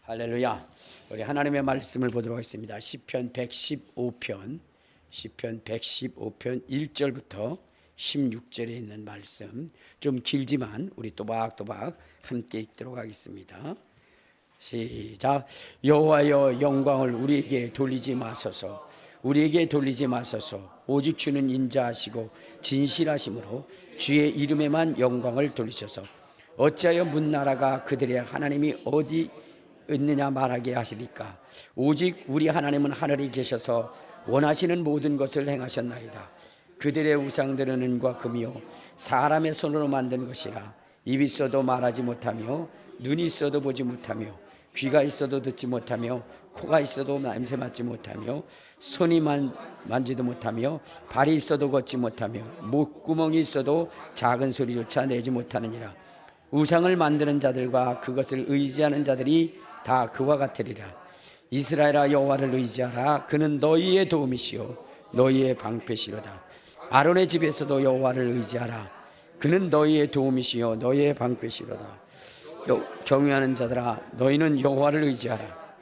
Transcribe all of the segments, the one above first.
할렐루야. 우리 하나님의 말씀을 보도록 하겠습니다. 시편 115편 1절부터 16절에 있는 말씀, 좀 길지만 우리 또박또박 함께 읽도록 하겠습니다. 시작. 여호와여, 영광을 우리에게 돌리지 마소서. 우리에게 돌리지 마소서. 오직 주는 인자하시고 진실하심으로 주의 이름에만 영광을 돌리셔서 어찌하여 문나라가 그들의 하나님이 어디 있느냐 말하게 하시리까. 오직 우리 하나님은 하늘에 계셔서 원하시는 모든 것을 행하셨나이다. 그들의 우상들은 은과 금이요 사람의 손으로 만든 것이라. 입이 있어도 말하지 못하며 눈이 있어도 보지 못하며 귀가 있어도 듣지 못하며 코가 있어도 냄새 맡지 못하며 손이 만지도 못하며 발이 있어도 걷지 못하며 목구멍이 있어도 작은 소리조차 내지 못하느니라. 우상을 만드는 자들과 그것을 의지하는 자들이 다 그와 같으리라. 이스라엘아, 여호와를 의지하라. 그는 너희의 도움이시요 너희의 방패시로다. 아론의 집에서도 여호와를 의지하라. 그는 너희의 도움이시요 너희의 방패시로다. 경외하는 자들아, 너희는 여호와를 의지하라.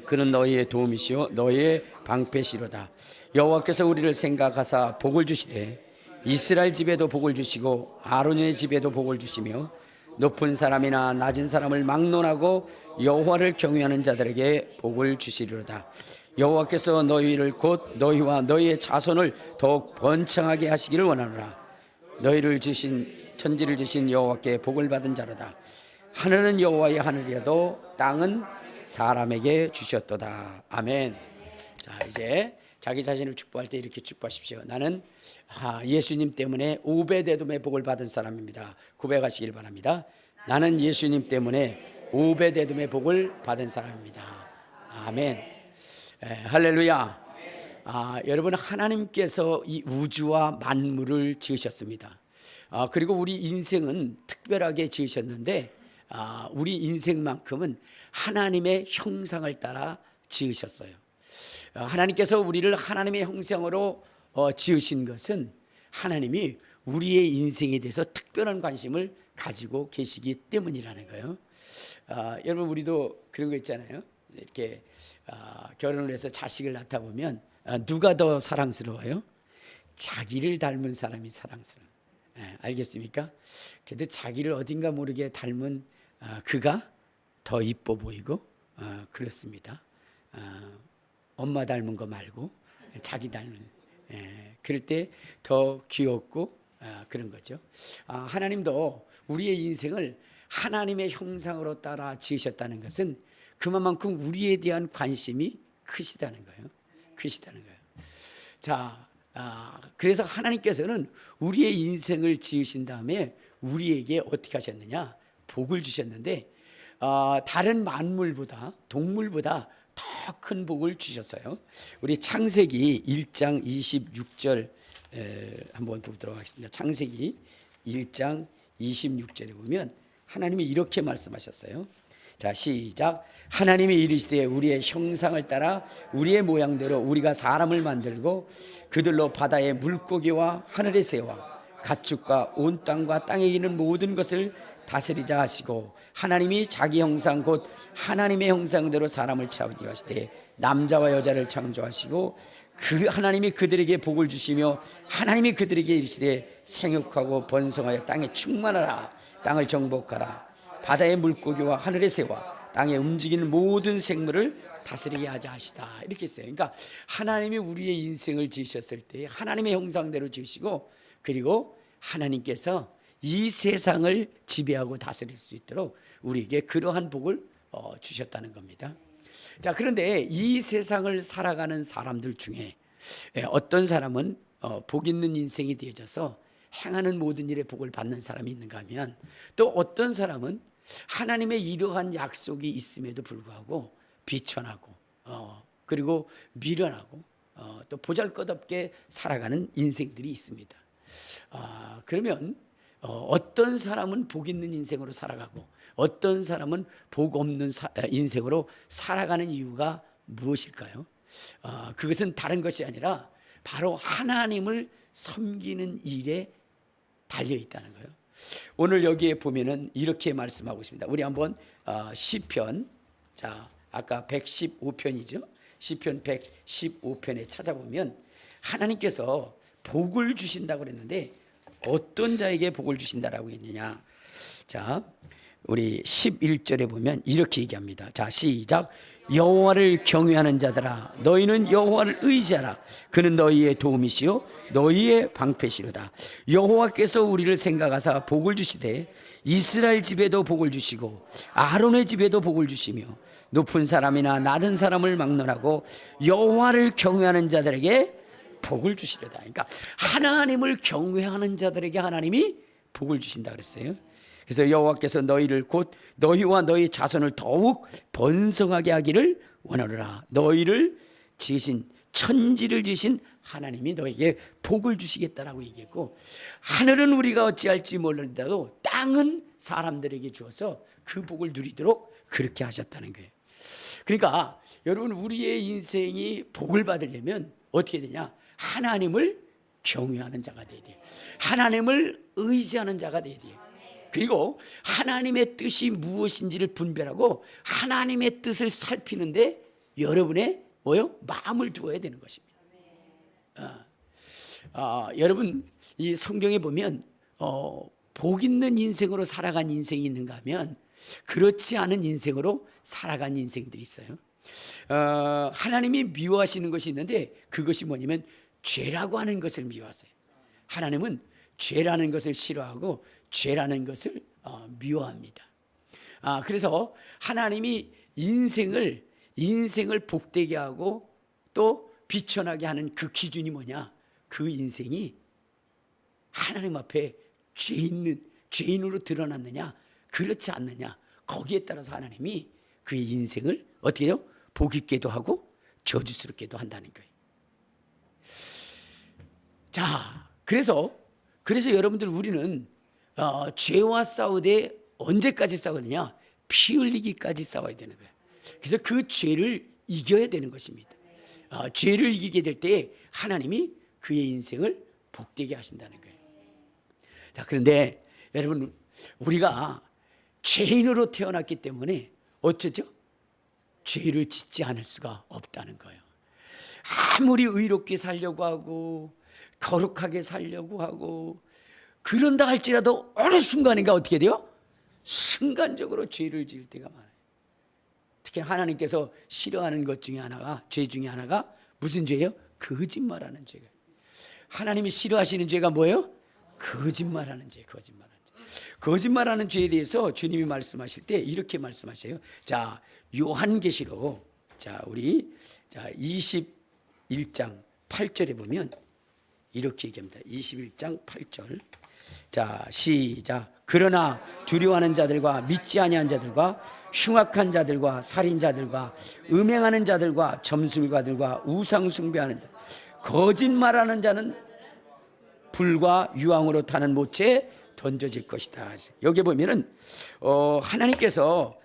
그는 너희의 도움이시요 너희의 방패시로다. 여호와께서 우리를 생각하사 복을 주시되 이스라엘 집에도 복을 주시고 아론의 집에도 복을 주시며 높은 사람이나 낮은 사람을 막론하고 여호와를 경외하는 자들에게 복을 주시리로다. 여호와께서 너희를 곧 너희와 너희의 자손을 더욱 번창하게 하시기를 원하노라. 너희를 주신 천지를 주신 여호와께 복을 받은 자로다. 하늘은 여호와의 하늘이라도 땅은 사람에게 주셨도다. 아멘. 자, 이제 자기 자신을 축복할 때 이렇게 축복하십시오. 나는 예수님 때문에 오베데돔의 복을 받은 사람입니다. 고백하시길 바랍니다. 나는 예수님 때문에 오베데돔의 복을 받은 사람입니다. 아멘. 할렐루야. 여러분, 하나님께서 이 우주와 만물을 지으셨습니다. 그리고 우리 인생은 특별하게 지으셨는데 우리 인생만큼은 하나님의 형상을 따라 지으셨어요. 하나님께서 우리를 하나님의 형상으로 지으신 것은 하나님이 우리의 인생에 대해서 특별한 관심을 가지고 계시기 때문이라는 거예요. 여러분, 우리도 그런 거 있잖아요. 이렇게 결혼을 해서 자식을 낳다 보면 누가 더 사랑스러워요? 자기를 닮은 사람이 사랑스러워요. 알겠습니까? 그래도 자기를 어딘가 모르게 닮은 그가 더 이뻐 보이고 그렇습니다. 엄마 닮은 거 말고 자기 닮은, 그럴 때 더 귀엽고 그런 거죠. 하나님도 우리의 인생을 하나님의 형상으로 따라 지으셨다는 것은 그만큼 우리에 대한 관심이 크시다는 거예요. 자, 그래서 하나님께서는 우리의 인생을 지으신 다음에 우리에게 어떻게 하셨느냐? 복을 주셨는데 다른 만물보다, 동물보다 더 큰 복을 주셨어요. 우리 창세기 1장 26절 한번 보도록 하겠습니다. 창세기 1장 26절에 보면 하나님이 이렇게 말씀하셨어요. 자, 시작. 하나님이 이르시되 우리의 형상을 따라 우리의 모양대로 우리가 사람을 만들고 그들로 바다의 물고기와 하늘의 새와 가축과 온 땅과 땅에 있는 모든 것을 다스리자 하시고, 하나님이 자기 형상 곧 하나님의 형상대로 사람을 창조하시되 남자와 여자를 창조하시고 그 하나님이 그들에게 복을 주시며 하나님이 그들에게 이르시되 생육하고 번성하여 땅에 충만하라. 땅을 정복하라. 바다의 물고기와 하늘의 새와 땅에 움직이는 모든 생물을 다스리게 하자 하시다. 이렇게 했어요. 그러니까 하나님이 우리의 인생을 지으셨을 때 하나님의 형상대로 지으시고, 그리고 하나님께서 이 세상을 지배하고 다스릴 수 있도록 우리에게 그러한 복을 주셨다는 겁니다. 자, 그런데 이 세상을 살아가는 사람들 중에 어떤 사람은 복 있는 인생이 되어져서 행하는 모든 일에 복을 받는 사람이 있는가 하면, 또 어떤 사람은 하나님의 이러한 약속이 있음에도 불구하고 비천하고 그리고 미련하고 또 보잘것없게 살아가는 인생들이 있습니다. 그러면 어떤 사람은 복 있는 인생으로 살아가고 어떤 사람은 복 없는 인생으로 살아가는 이유가 무엇일까요? 그것은 다른 것이 아니라 바로 하나님을 섬기는 일에 달려 있다는 거예요. 오늘 여기에 보면은 이렇게 말씀하고 있습니다. 우리 한번 시편 자, 아까 115편이죠. 시편 115편에 찾아보면 하나님께서 복을 주신다고 그랬는데 어떤 자에게 복을 주신다라고 했느냐. 자, 우리 11절에 보면 이렇게 얘기합니다. 자, 시작. 여호와를 경외하는 자들아, 너희는 여호와를 의지하라. 그는 너희의 도움이시요 너희의 방패시로다. 여호와께서 우리를 생각하사 복을 주시되 이스라엘 집에도 복을 주시고 아론의 집에도 복을 주시며 높은 사람이나 낮은 사람을 막론하고 여호와를 경외하는 자들에게 복을 주시려다. 그러니까 하나님을 경외하는 자들에게 하나님이 복을 주신다 그랬어요. 그래서 여호와께서 너희를 곧 너희와 너희 자손을 더욱 번성하게 하기를 원하노라. 너희를 지으신 천지를 지으신 하나님이 너에게 복을 주시겠다라고 얘기했고, 하늘은 우리가 어찌할지 모르는데도 땅은 사람들에게 주어서 그 복을 누리도록 그렇게 하셨다는 거예요. 그러니까 여러분, 우리의 인생이 복을 받으려면 어떻게 되냐? 하나님을 경외하는 자가 돼야 돼요. 하나님을 의지하는 자가 돼야 돼요. 그리고 하나님의 뜻이 무엇인지를 분별하고 하나님의 뜻을 살피는데 여러분의 마음을 두어야 되는 것입니다. 여러분, 이 성경에 보면 복 있는 인생으로 살아간 인생이 있는가 하면 그렇지 않은 인생으로 살아간 인생들이 있어요. 하나님이 미워하시는 것이 있는데 그것이 뭐냐면 죄라고 하는 것을 미워하세요. 하나님은 죄라는 것을 싫어하고 죄라는 것을 미워합니다. 그래서 하나님이 인생을 복되게 하고 또 비천하게 하는 그 기준이 뭐냐? 그 인생이 하나님 앞에 죄인으로 드러났느냐 그렇지 않느냐, 거기에 따라서 하나님이 그의 인생을 어떻게 해요? 복 있게도 하고 저주스럽게도 한다는 거예요. 자, 그래서 여러분들, 우리는 죄와 싸우되 언제까지 싸우느냐? 피 흘리기까지 싸워야 되는 거예요. 그래서 그 죄를 이겨야 되는 것입니다. 죄를 이기게 될 때 하나님이 그의 인생을 복되게 하신다는 거예요. 자, 그런데 여러분, 우리가 죄인으로 태어났기 때문에 어쩌죠? 죄를 짓지 않을 수가 없다는 거예요. 아무리 의롭게 살려고 하고 거룩하게 살려고 하고 그런다 할지라도 어느 순간인가 어떻게 돼요? 순간적으로 죄를 지을 때가 많아요. 특히 하나님께서 싫어하는 것 중에 하나가, 죄 중에 하나가 무슨 죄예요? 거짓말하는 죄가. 하나님이 싫어하시는 죄가 뭐예요? 거짓말하는 죄. 거짓말하는 죄에 대해서 주님이 말씀하실 때 이렇게 말씀하셔요. 자, 요한계시록, 우리 21장 8절에 보면 이렇게 얘기합니다. 21장 8절. 자, 시작. 그러나 두려워하는 자들과 믿지 아니한 자들과 흉악한 자들과 살인자들과 음행하는 자들과 점술가들과 우상 숭배하는 자, 거짓말하는 자는 불과 유황으로 타는 못에 던져질 것이다. 여기 보면은 하나님께서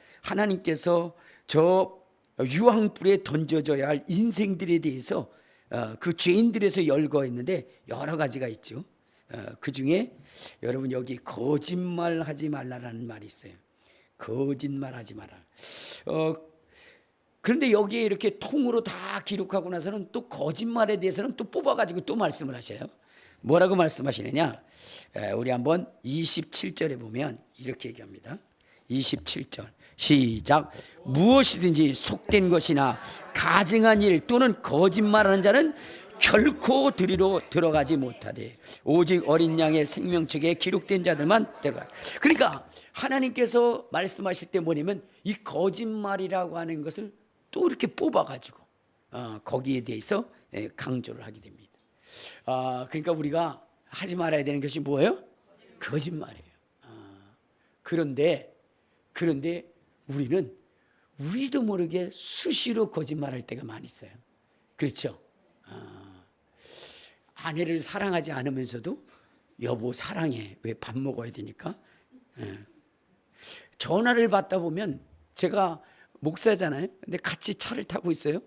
저 유황불에 던져져야 할 인생들에 대해서 그 죄인들에서 열거했는데 여러 가지가 있죠. 그 중에 여러분, 여기 거짓말하지 말라라는 말이 있어요. 거짓말하지 마라. 그런데 여기에 이렇게 통으로 다 기록하고 나서는 또 거짓말에 대해서는 또 뽑아가지고 또 말씀을 하셔요. 뭐라고 말씀하시느냐? 우리 한번 27절에 보면 이렇게 얘기합니다. 27절 시작. 무엇이든지 속된 것이나 가증한 일 또는 거짓말하는 자는 결코 들이로 들어가지 못하되 오직 어린 양의 생명책에 기록된 자들만 들어가. 그러니까 하나님께서 말씀하실 때 뭐냐면 이 거짓말이라고 하는 것을 또 이렇게 뽑아가지고 거기에 대해서 강조를 하게 됩니다. 그러니까 우리가 하지 말아야 되는 것이 뭐예요? 거짓말이에요. 그런데 우리는 우리도 모르게 수시로 거짓말할 때가 많이 있어요. 그렇죠? 아내를 사랑하지 않으면서도 여보 사랑해, 왜 밥 먹어야 되니까. 전화를 받다 보면, 제가 목사잖아요. 근데 같이 차를 타고 있어요.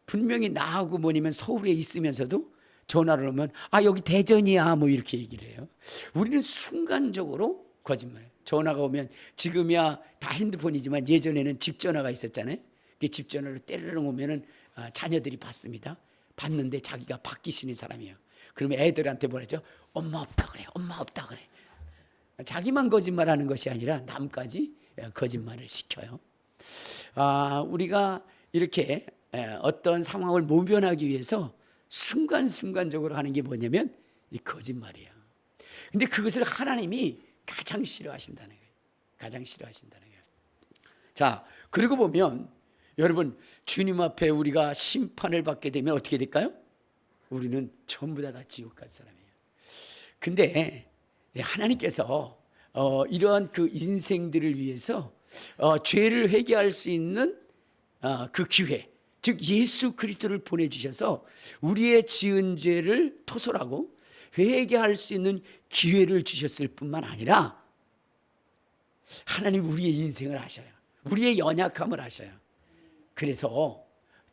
분명히 나하고 뭐냐면 서울에 있으면서도 전화를 오면 여기 대전이야 뭐 이렇게 얘기를 해요. 우리는 순간적으로 거짓말해요. 전화가 오면 지금이야 다 핸드폰이지만 예전에는 집 전화가 있었잖아요. 그 집 전화를 때리러 오면은 자녀들이 받습니다. 받는데 자기가 받기 싫은 사람이에요. 그러면 애들한테 뭐라죠? 엄마 없다 그래, 엄마 없다 그래. 자기만 거짓말하는 것이 아니라 남까지 거짓말을 시켜요. 우리가 이렇게 어떤 상황을 모면하기 위해서 순간순간적으로 하는 게 뭐냐면 이 거짓말이에요. 근데 그것을 하나님이 가장 싫어하신다는 거예요. 가장 싫어하신다는 거예요. 자, 그리고 보면 여러분, 주님 앞에 우리가 심판을 받게 되면 어떻게 될까요? 우리는 전부 다 지옥 갈 사람이에요. 근데 하나님께서 이러한 그 인생들을 위해서 죄를 회개할 수 있는 그 기회, 즉 예수 그리스도를 보내주셔서 우리의 지은 죄를 토설하고 회개할 수 있는 기회를 주셨을 뿐만 아니라 하나님 우리의 인생을 아셔요. 우리의 연약함을 아셔요. 그래서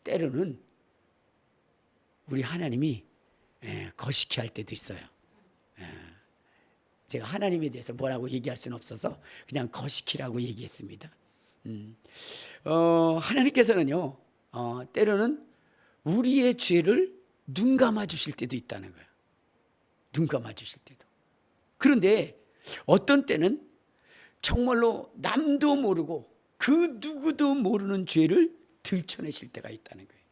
때로는 우리 하나님이 거시기 할 때도 있어요. 제가 하나님에 대해서 뭐라고 얘기할 수는 없어서 그냥 거시기라고 얘기했습니다. 하나님께서는요, 때로는 우리의 죄를 눈 감아 주실 때도 있다는 거예요. 눈 감아 주실 때도. 그런데 어떤 때는 정말로 남도 모르고 그 누구도 모르는 죄를 들춰내실 때가 있다는 거예요.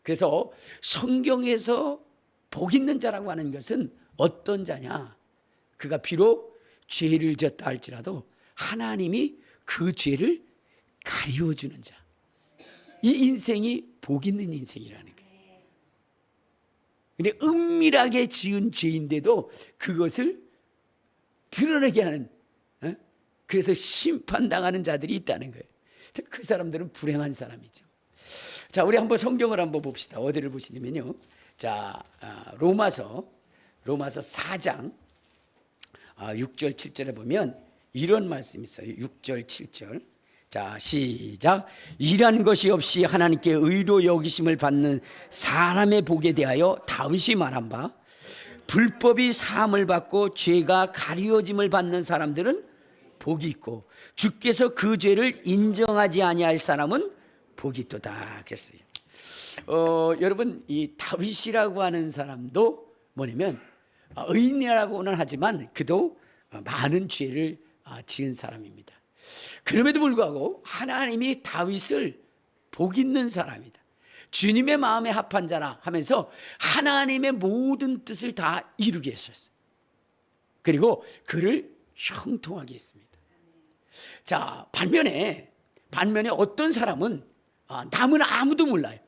그래서 성경에서 복 있는 자라고 하는 것은 어떤 자냐? 그가 비록 죄를 졌다 할지라도 하나님이 그 죄를 가리워주는 자. 이 인생이 복 있는 인생이라는 거예요. 근데 은밀하게 지은 죄인데도 그것을 드러내게 하는, 그래서 심판당하는 자들이 있다는 거예요. 그 사람들은 불행한 사람이죠. 자, 우리 한번 성경을 한번 봅시다. 어디를 보시냐면요. 자, 로마서 4장 6절 7절에 보면 이런 말씀이 있어요. 6절 7절. 자, 시작. 일한 것이 없이 하나님께 의로 여기심을 받는 사람의 복에 대하여 다윗이 말한 바, 불법이 사함을 받고 죄가 가리워짐을 받는 사람들은 복이 있고 주께서 그 죄를 인정하지 아니할 사람은 복이 있도다 그랬어요. 여러분, 이 다윗이라고 하는 사람도 뭐냐면 의인이라고는 하지만 그도 많은 죄를 지은 사람입니다. 그럼에도 불구하고 하나님이 다윗을 복 있는 사람이다, 주님의 마음에 합한 자라 하면서 하나님의 모든 뜻을 다 이루게 하셨어요. 그리고 그를 형통하게 했습니다. 자, 반면에 어떤 사람은 남은 아무도 몰라요.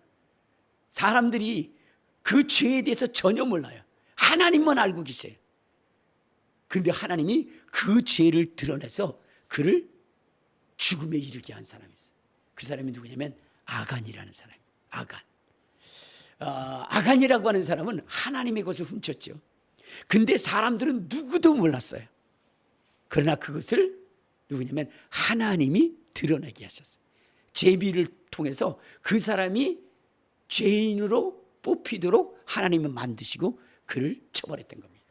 사람들이 그 죄에 대해서 전혀 몰라요. 하나님만 알고 계세요. 그런데 하나님이 그 죄를 드러내서 그를 죽음에 이르게 한 사람이 있어요. 그 사람이 누구냐면 아간이라는 사람이에요. 아간이라고 하는 사람은 하나님의 것을 훔쳤죠. 근데 사람들은 누구도 몰랐어요. 그러나 그것을 누구냐면 하나님이 드러내게 하셨어요. 제비를 통해서 그 사람이 죄인으로 뽑히도록 하나님이 만드시고 그를 처벌했던 겁니다.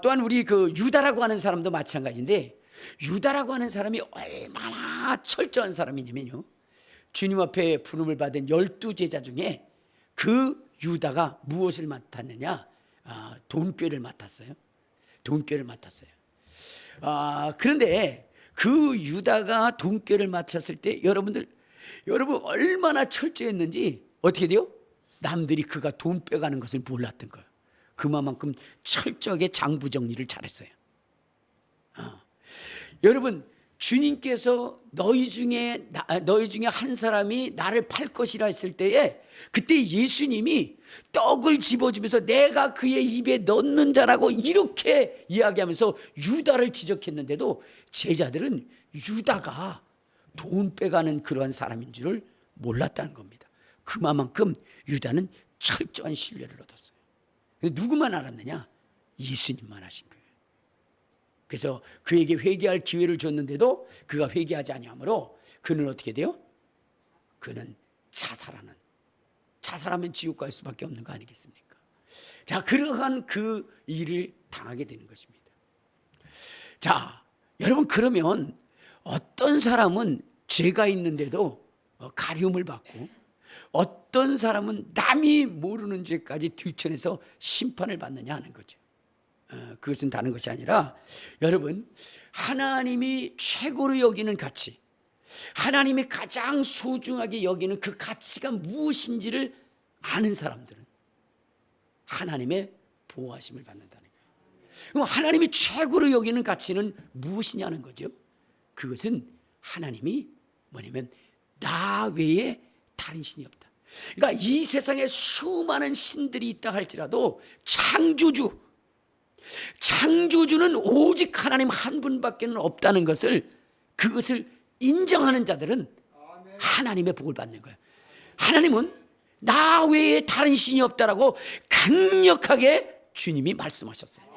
또한 우리 그 유다라고 하는 사람도 마찬가지인데, 유다라고 하는 사람이 얼마나 철저한 사람이냐면요, 주님 앞에 부름을 받은 12제자 중에 그 유다가 무엇을 맡았느냐? 돈꾀를 맡았어요. 돈꾀를 맡았어요. 그런데 그 유다가 돈꾀를 맡았을 때 여러분 얼마나 철저했는지 어떻게 돼요? 남들이 그가 돈 빼가는 것을 몰랐던 거예요. 그만큼 철저하게 장부 정리를 잘했어요. 여러분, 주님께서 너희 중에 한 사람이 나를 팔 것이라 했을 때에 그때 예수님이 떡을 집어주면서 내가 그의 입에 넣는 자라고 이렇게 이야기하면서 유다를 지적했는데도 제자들은 유다가 돈 빼가는 그러한 사람인 줄을 몰랐다는 겁니다. 그만큼 유다는 철저한 신뢰를 얻었어요. 누구만 알았느냐? 예수님만 하신 거예요. 그래서 그에게 회개할 기회를 줬는데도 그가 회개하지 아니하므로 그는 어떻게 돼요? 그는 자살하면 지옥 갈 수밖에 없는 거 아니겠습니까? 자, 그러한 그 일을 당하게 되는 것입니다. 자, 여러분, 그러면 어떤 사람은 죄가 있는데도 가리움을 받고, 어떤 사람은 남이 모르는 죄까지 들춰내서 심판을 받느냐 하는 거죠. 그것은 다른 것이 아니라, 여러분, 하나님이 최고로 여기는 가치, 하나님이 가장 소중하게 여기는 그 가치가 무엇인지를 아는 사람들은 하나님의 보호하심을 받는다는 거예요. 그럼 하나님이 최고로 여기는 가치는 무엇이냐는 거죠. 그것은 하나님이 뭐냐면 나 외에 다른 신이 없다. 그러니까 이 세상에 수많은 신들이 있다 할지라도 창조주는 오직 하나님 한 분밖에 없다는 것을, 그것을 인정하는 자들은 하나님의 복을 받는 거예요. 하나님은 나 외에 다른 신이 없다라고 강력하게 주님이 말씀하셨어요.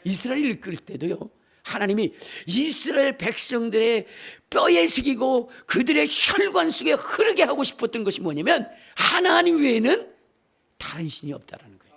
이스라엘을 이끌 때도요, 하나님이 이스라엘 백성들의 뼈에 새기고 그들의 혈관 속에 흐르게 하고 싶었던 것이 뭐냐면 하나님 외에는 다른 신이 없다라는 거예요.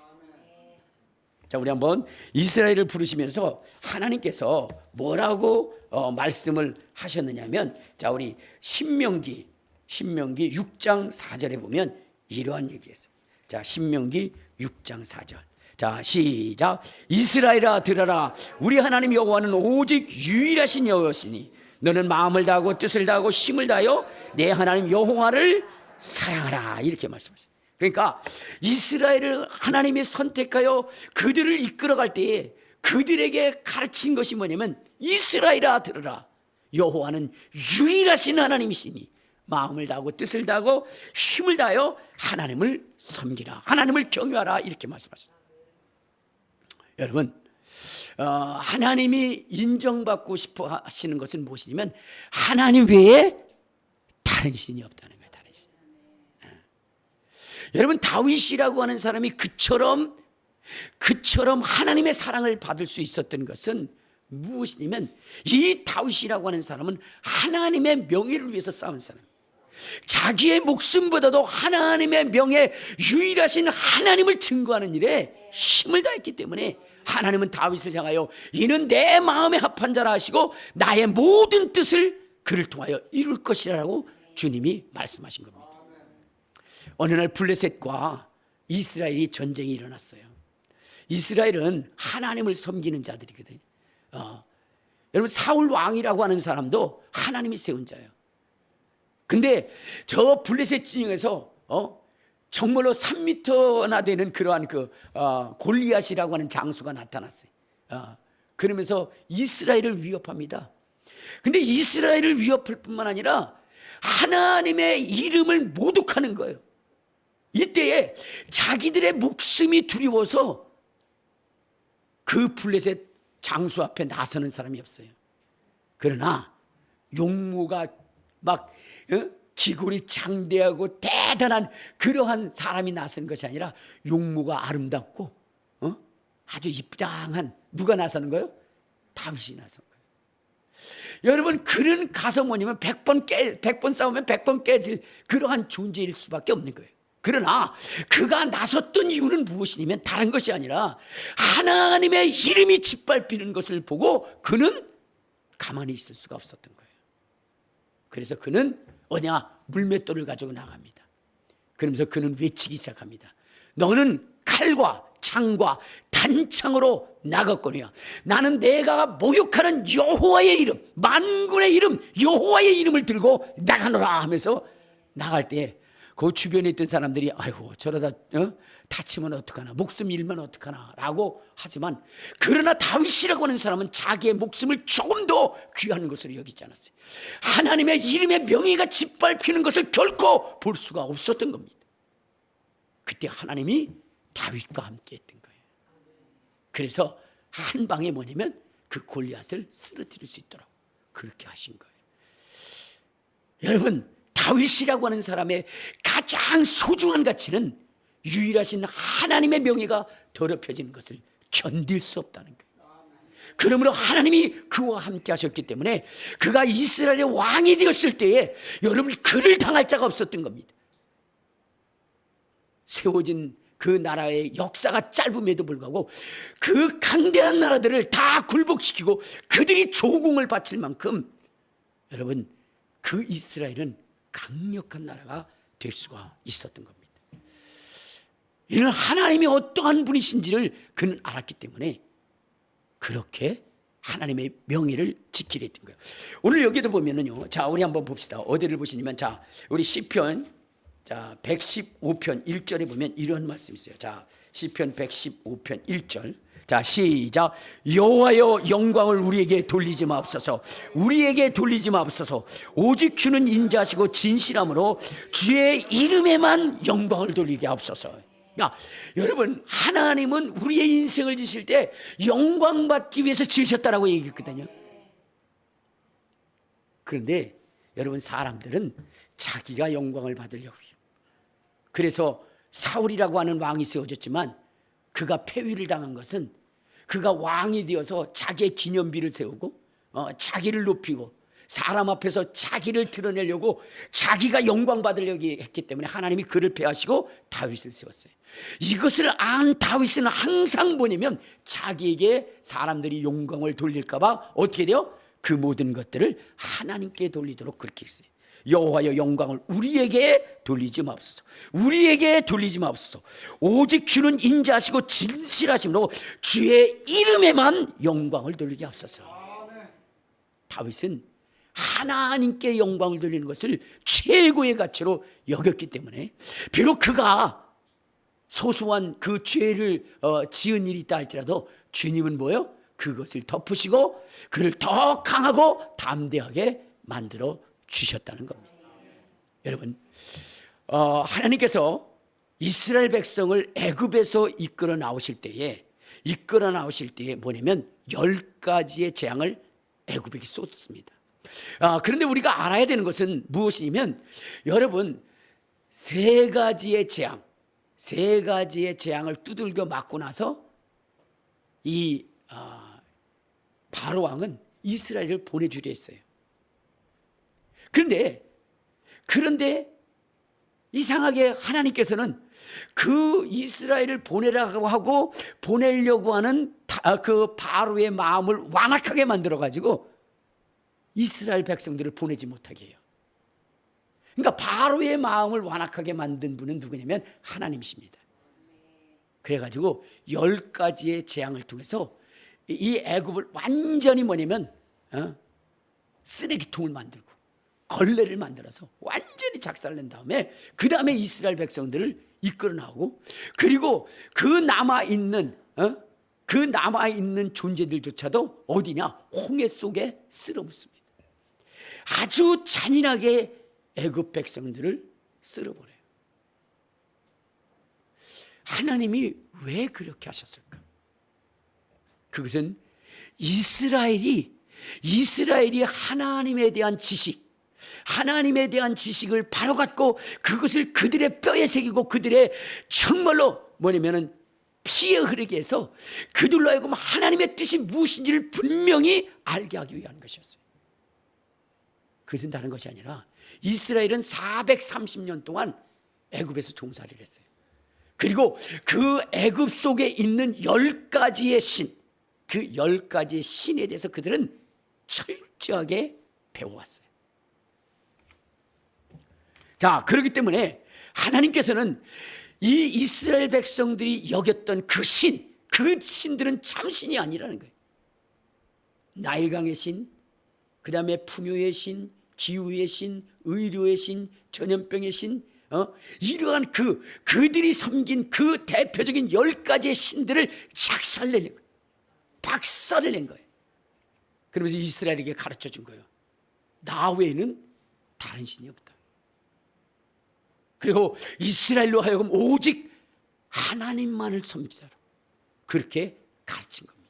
자, 우리 한번 이스라엘을 부르시면서 하나님께서 뭐라고 말씀을 하셨느냐면, 자, 우리 신명기 6장 4절에 보면 이러한 얘기했어요. 자, 신명기 6장 4절. 자, 시작. 이스라엘아 들어라. 우리 하나님 여호와는 오직 유일하신 여호와시니 너는 마음을 다하고 뜻을 다하고 힘을 다하여 내 하나님 여호와를 사랑하라. 이렇게 말씀하셨어요. 그러니까 이스라엘을 하나님이 선택하여 그들을 이끌어갈 때에 그들에게 가르친 것이 뭐냐면, 이스라엘아 들으라. 여호와는 유일하신 하나님이시니 마음을 다하고 뜻을 다하고 힘을 다하여 하나님을 섬기라. 하나님을 경외하라. 이렇게 말씀하셨어요. 여러분, 하나님이 인정받고 싶어 하시는 것은 무엇이냐면 하나님 외에 다른 신이 없다는 거예요. 다른 신. 여러분, 다윗이라고 하는 사람이 그처럼 하나님의 사랑을 받을 수 있었던 것은 무엇이냐면, 이 다윗이라고 하는 사람은 하나님의 명예를 위해서 싸운 사람, 자기의 목숨보다도 하나님의 명예, 유일하신 하나님을 증거하는 일에 힘을 다했기 때문에 하나님은 다윗을 향하여 이는 내 마음에 합한 자라 하시고 나의 모든 뜻을 그를 통하여 이룰 것이라고 주님이 말씀하신 겁니다. 어느 날 블레셋과 이스라엘이 전쟁이 일어났어요. 이스라엘은 하나님을 섬기는 자들이거든요. 여러분, 사울 왕이라고 하는 사람도 하나님이 세운 자예요. 근데 저 블레셋 진영에서 정말로 3m나 되는 그러한 골리앗이라고 하는 장수가 나타났어요. 그러면서 이스라엘을 위협합니다. 근데 이스라엘을 위협할 뿐만 아니라 하나님의 이름을 모독하는 거예요. 이때에 자기들의 목숨이 두려워서 그 블레셋 장수 앞에 나서는 사람이 없어요. 그러나 용모가 막 기골이 장대하고 대단한 그러한 사람이 나선 것이 아니라 용모가 아름답고 아주 입장한 누가 나서는 거예요? 다윗이 나선 거예요. 여러분, 그는 가서 뭐냐면 100번 싸우면 100번 깨질 그러한 존재일 수밖에 없는 거예요. 그러나 그가 나섰던 이유는 무엇이냐면 다른 것이 아니라 하나님의 이름이 짓밟히는 것을 보고 그는 가만히 있을 수가 없었던 거예요. 그래서 그는 물맷돌을 가지고 나갑니다. 그러면서 그는 외치기 시작합니다. 너는 칼과 창과 단창으로 나갔거니와 나는 내가 목욕하는 여호와의 이름, 만군의 이름, 여호와의 이름을 들고 나가노라 하면서 나갈 때 그 주변에 있던 사람들이 아이고 저러다 다치면 어떡하나, 목숨 잃으면 어떡하나 라고 하지만, 그러나 다윗이라고 하는 사람은 자기의 목숨을 조금 더 귀한 것으로 여기지 않았어요. 하나님의 이름의 명예가 짓밟히는 것을 결코 볼 수가 없었던 겁니다. 그때 하나님이 다윗과 함께 했던 거예요. 그래서 한 방에 뭐냐면 그 골리앗을 쓰러뜨릴 수 있도록 그렇게 하신 거예요. 여러분, 다윗이라고 하는 사람의 가장 소중한 가치는 유일하신 하나님의 명예가 더럽혀지는 것을 견딜 수 없다는 거예요. 그러므로 하나님이 그와 함께 하셨기 때문에 그가 이스라엘의 왕이 되었을 때에 여러분, 그를 당할 자가 없었던 겁니다. 세워진 그 나라의 역사가 짧음에도 불구하고 그 강대한 나라들을 다 굴복시키고 그들이 조공을 바칠 만큼 여러분 그 이스라엘은 강력한 나라가 될 수가 있었던 겁니다. 이는 하나님이 어떠한 분이신지를 그는 알았기 때문에 그렇게 하나님의 명예를 지키려 했던 거예요. 오늘 여기도 보면은요. 자, 우리 한번 봅시다. 어디를 보시냐면 자, 우리 시편 115편 1절에 보면 이런 말씀이 있어요. 자, 시편 115편 1절. 자, 시작. 여호와여 영광을 우리에게 돌리지 마옵소서. 우리에게 돌리지 마옵소서. 오직 주는 인자하시고 진실함으로 주의 이름에만 영광을 돌리게 하옵소서. 야, 여러분 하나님은 우리의 인생을 지실 때 영광 받기 위해서 지으셨다라고 얘기했거든요. 그런데 여러분 사람들은 자기가 영광을 받으려고 해요. 그래서 사울이라고 하는 왕이 세워졌지만 그가 폐위를 당한 것은 그가 왕이 되어서 자기의 기념비를 세우고 자기를 높이고 사람 앞에서 자기를 드러내려고 자기가 영광 받으려고 했기 때문에 하나님이 그를 폐하시고 다윗을 세웠어요. 이것을 안 다윗은 항상 뭐냐면 자기에게 사람들이 영광을 돌릴까 봐 어떻게 돼요? 그 모든 것들을 하나님께 돌리도록 그렇게 했어요. 여호와여 영광을 우리에게 돌리지 마옵소서. 우리에게 돌리지 마옵소서. 오직 주는 인자하시고 진실하심으로 주의 이름에만 영광을 돌리게 하옵소서. 다윗은 하나님께 영광을 돌리는 것을 최고의 가치로 여겼기 때문에 비록 그가 소소한 그 죄를 지은 일이 있다 할지라도 주님은 뭐예요? 그것을 덮으시고 그를 더 강하고 담대하게 만들어 주셨다는 겁니다. 여러분 하나님께서 이스라엘 백성을 애굽에서 이끌어 나오실 때에 뭐냐면 10가지의 재앙을 애굽에게 쏟습니다. 그런데 우리가 알아야 되는 것은 무엇이냐면 여러분 세 가지의 재앙을 두들겨 맞고 나서 이 바로 왕은 이스라엘을 보내주려 했어요. 그런데 이상하게 하나님께서는 그 이스라엘을 보내려고 하는 그 바로의 마음을 완악하게 만들어 가지고 이스라엘 백성들을 보내지 못하게 해요. 그러니까 바로의 마음을 완악하게 만든 분은 누구냐면 하나님이십니다. 그래가지고 10가지의 재앙을 통해서 이 애굽을 완전히 뭐냐면 쓰레기통을 만들고 걸레를 만들어서 완전히 작살낸 다음에 그 다음에 이스라엘 백성들을 이끌어 나오고 그리고 그 남아있는 존재들조차도 어디냐? 홍해 속에 쓸어붙습니다. 아주 잔인하게 애굽 백성들을 쓸어버려요. 하나님이 왜 그렇게 하셨을까? 그것은 이스라엘이 하나님에 대한 지식을 바로 갖고 그것을 그들의 뼈에 새기고 그들의 정말로 뭐냐면은 피에 흐르게 해서 그들로 하여금 하나님의 뜻이 무엇인지를 분명히 알게 하기 위한 것이었어요. 그것은 다른 것이 아니라 이스라엘은 430년 동안 애굽에서 종살이를 했어요. 그리고 그 애굽 속에 있는 10가지의 신, 그 10가지의 신에 대해서 그들은 철저하게 배워왔어요. 자, 그렇기 때문에 하나님께서는 이 이스라엘 백성들이 여겼던 그 신들은 참신이 아니라는 거예요. 나일강의 신, 그 다음에 풍요의 신, 기후의 신, 의료의 신, 전염병의 신, 이러한 그들이 섬긴 그 대표적인 10가지의 신들을 작살내는 거예요. 박살을 낸 거예요. 그러면서 이스라엘에게 가르쳐 준 거예요. 나 외에는 다른 신이 없다. 그리고 이스라엘로 하여금 오직 하나님만을 섬기도록 그렇게 가르친 겁니다.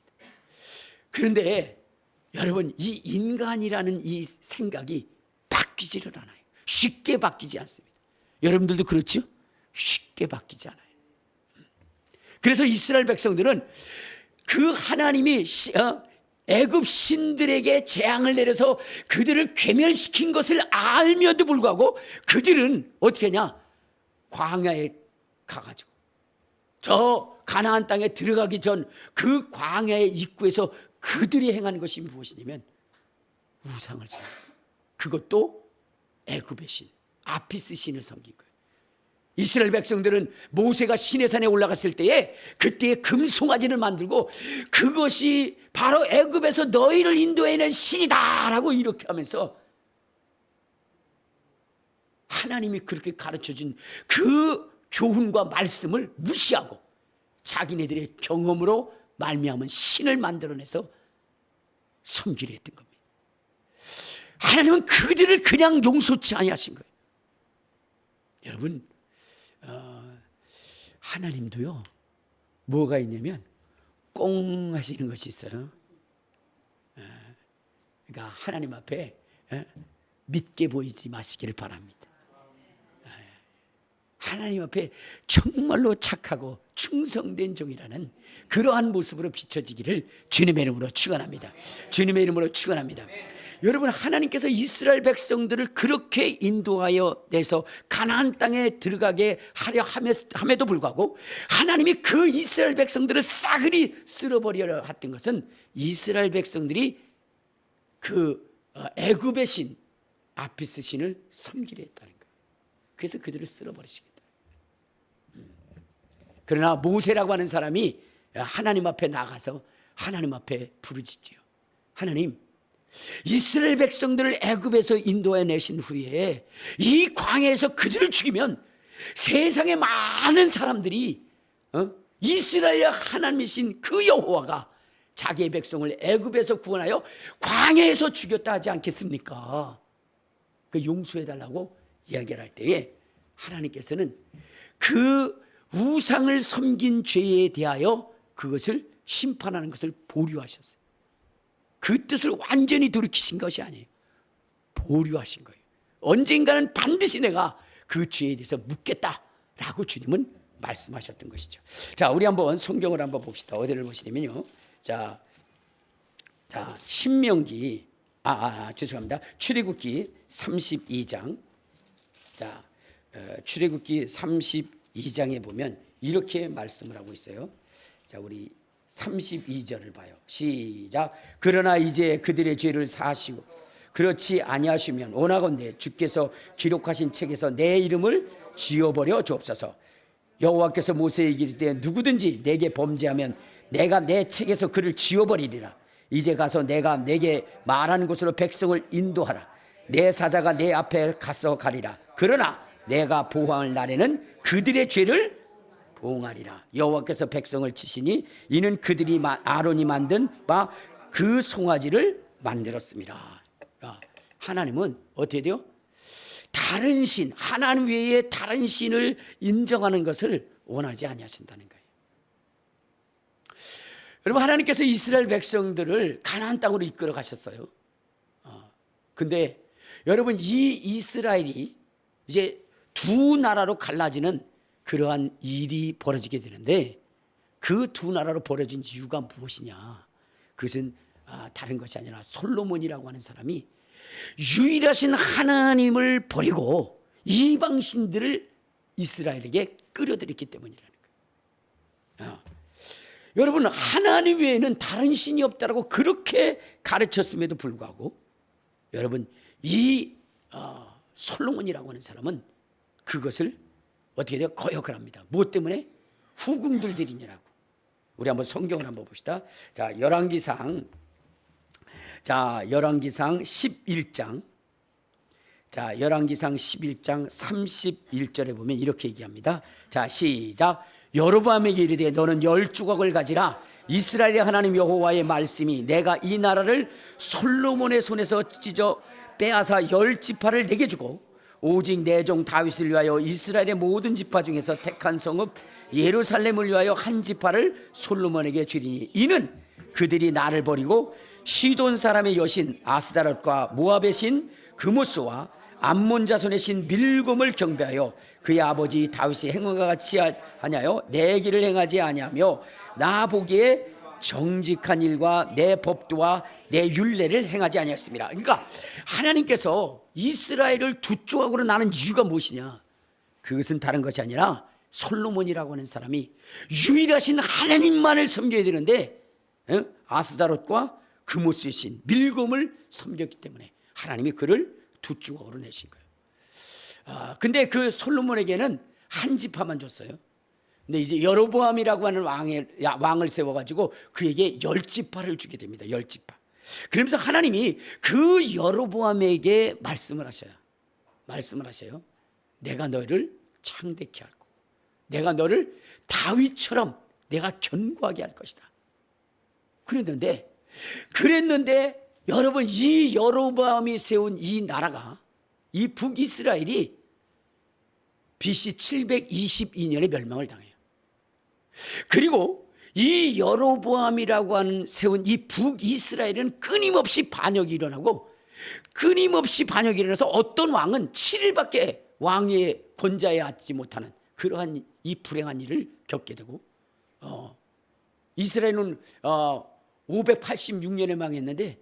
그런데 여러분 이 인간이라는 이 생각이 바뀌지를 않아요. 쉽게 바뀌지 않습니다. 여러분들도 그렇죠? 쉽게 바뀌지 않아요. 그래서 이스라엘 백성들은 그 하나님이 애굽 신들에게 재앙을 내려서 그들을 괴멸시킨 것을 알면도 불구하고 그들은 어떻게 하냐? 광야에 가가지고 저 가나안 땅에 들어가기 전 그 광야의 입구에서 그들이 행한 것이 무엇이냐면 우상을 섬겨. 그것도 애굽의 신 아피스 신을 섬긴 거예요. 이스라엘 백성들은 모세가 시내산에 올라갔을 때에 그때의 금송아지를 만들고 그것이 바로 애굽에서 너희를 인도해낸 신이다 라고 이렇게 하면서 하나님이 그렇게 가르쳐준 그 교훈과 말씀을 무시하고 자기네들의 경험으로 말미암은 신을 만들어내서 섬기려 했던 겁니다. 하나님은 그들을 그냥 용서치 아니하신 거예요. 여러분, 하나님도요 뭐가 있냐면 꽁 하시는 것이 있어요. 그러니까 하나님 앞에 믿게 보이지 마시기를 바랍니다. 하나님 앞에 정말로 착하고 충성된 종이라는 그러한 모습으로 비춰지기를 주님의 이름으로 축원합니다. 주님의 이름으로 축원합니다. 여러분, 하나님께서 이스라엘 백성들을 그렇게 인도하여 내서 가나안 땅에 들어가게 하려 함에도 불구하고 하나님이 그 이스라엘 백성들을 싸그리 쓸어버리려 했던 것은 이스라엘 백성들이 그 애굽의 신 아피스 신을 섬기려 했다는 거예요. 그래서 그들을 쓸어버리시겠다. 그러나 모세라고 하는 사람이 하나님 앞에 나가서 하나님 앞에 부르짖지요. 하나님, 이스라엘 백성들을 애굽에서 인도해 내신 후에 이 광야에서 그들을 죽이면 세상의 많은 사람들이 이스라엘 하나님이신 그 여호와가 자기의 백성을 애굽에서 구원하여 광야에서 죽였다 하지 않겠습니까? 그 용서해달라고 이야기를 할 때에 하나님께서는 그 우상을 섬긴 죄에 대하여 그것을 심판하는 것을 보류하셨어요. 그 뜻을 완전히 돌이키신 것이 아니에요. 보류하신 거예요. 언젠가는 반드시 내가 그 죄에 대해서 묻겠다라고 주님은 말씀하셨던 것이죠. 자, 우리 한번 성경을 한번 봅시다. 어디를 보시냐면요. 자, 신명기 죄송합니다. 출애굽기 32장. 자, 출애굽기 32장에 보면 이렇게 말씀을 하고 있어요. 자, 우리 32절을 봐요. 시작. 그러나 이제 그들의 죄를 사하시고 그렇지 아니하시면 원하건대 주께서 기록하신 책에서 내 이름을 지워버려 주옵소서. 여호와께서 모세에게 이르되 누구든지 내게 범죄하면 내가 내 책에서 그를 지워버리리라. 이제 가서 내가 내게 말하는 곳으로 백성을 인도하라. 내 사자가 내 앞에 가서 가리라. 그러나 내가 보호할 날에는 그들의 죄를 보응하리라. 여호와께서 백성을 치시니 이는 그들이 아론이 만든 바 그 송아지를 만들었습니다. 하나님은 어떻게 돼요? 다른 신, 하나님 외에 다른 신을 인정하는 것을 원하지 아니하신다는 거예요. 여러분, 하나님께서 이스라엘 백성들을 가나안 땅으로 이끌어 가셨어요. 근데 여러분, 이 이스라엘이 이제 두 나라로 갈라지는 그러한 일이 벌어지게 되는데 그 두 나라로 벌어진 이유가 무엇이냐? 그것은 다른 것이 아니라 솔로몬이라고 하는 사람이 유일하신 하나님을 버리고 이방 신들을 이스라엘에게 끌어들였기 때문이라는 거예요. 여러분, 하나님 외에는 다른 신이 없다라고 그렇게 가르쳤음에도 불구하고 여러분, 이 솔로몬이라고 하는 사람은 그것을 어떻게 돼요? 거역을 합니다. 무엇 때문에? 후궁들이니라고. 우리 한번 성경을 한번 봅시다. 자, 열왕기상 11장. 자, 열왕기상 11장 31절에 보면 이렇게 얘기합니다. 자, 시작. 여로보암에게 이르되 너는 10조각을 가지라. 이스라엘의 하나님 여호와의 말씀이 내가 이 나라를 솔로몬의 손에서 찢어 빼앗아 10지파를 내게 주고 오직 내 종 다윗을 위하여 이스라엘의 모든 지파 중에서 택한 성읍 예루살렘을 위하여 한 지파를 솔로몬에게 주리니 이는 그들이 나를 버리고 시돈 사람의 여신 아스다롯과 모압의 신 그모스와 암몬 자손의 신 밀곰을 경배하여 그의 아버지 다윗이 행한 것 같이 하냐요 내 길을 행하지 아니하며 나 보기에 정직한 일과 내 법도와 내 율례를 행하지 아니했습니다. 그러니까 하나님께서 이스라엘을 두 조각으로 나눈 이유가 무엇이냐? 그것은 다른 것이 아니라 솔로몬이라고 하는 사람이 유일하신 하나님만을 섬겨야 되는데 아스다롯과 그모스의 신 밀곰을 섬겼기 때문에 하나님이 그를 두 주걱으로 내신 거예요. 근데 그 솔로몬에게는 한 지파만 줬어요. 근데 이제 여로보암이라고 하는 왕을 세워가지고 그에게 10지파를 주게 됩니다. 10지파. 그러면서 하나님이 그 여로보암에게 말씀을 하셔요. 내가 너를 창대케 할 거고 내가 너를 다윗처럼 내가 견고하게 할 것이다. 그랬는데 여러분, 이 여로보암이 세운 이 나라가, 이 북이스라엘이 BC 722년에 멸망을 당해요. 그리고 이 여로보암이라고 하는 세운 이 북이스라엘은 끊임없이 반역이 일어나서 어떤 왕은 7일밖에 왕위에 권좌에 앉지 못하는 그러한 이 불행한 일을 겪게 되고, 이스라엘은 586년에 망했는데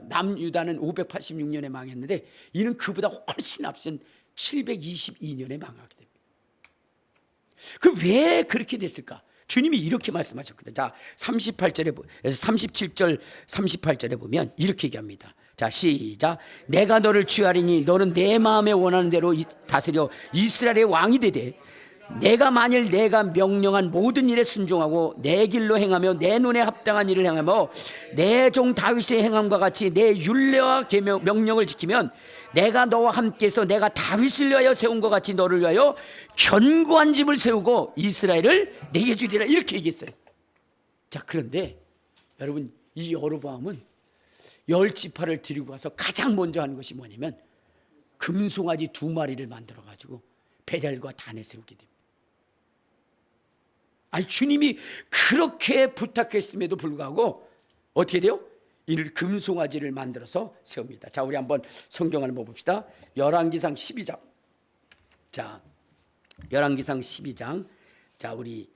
남유다는 586년에 망했는데 이는 그보다 훨씬 앞선 722년에 망하게 됩니다. 그럼 왜 그렇게 됐을까? 주님이 이렇게 말씀하셨거든요. 자, 37절 38절에 보면 이렇게 얘기합니다. 자, 시작. 내가 너를 취하리니 너는 내 마음에 원하는 대로 다스려 이스라엘의 왕이 되되 내가 만일 내가 명령한 모든 일에 순종하고 내 길로 행하며 내 눈에 합당한 일을 행하며 내 종 다윗의 행함과 같이 내 율례와 계명 명령을 지키면 내가 너와 함께해서 내가 다윗을 위하여 세운 것 같이 너를 위하여 견고한 집을 세우고 이스라엘을 내게 주리라, 이렇게 얘기했어요. 자, 그런데 여러분, 이 여로보암은 10지파를 데리고 가서 가장 먼저 하는 것이 뭐냐면 금송아지 2마리를 만들어 가지고 베델과 단에 세우게 됩니다. 아니, 주님이 그렇게 부탁했음에도 불구하고 어떻게 돼요? 이를 금송아지를 만들어서 세웁니다. 자, 우리 한번 성경을 한번 봅시다. 열왕기상 12장. 자, 열왕기상 12장. 자, 우리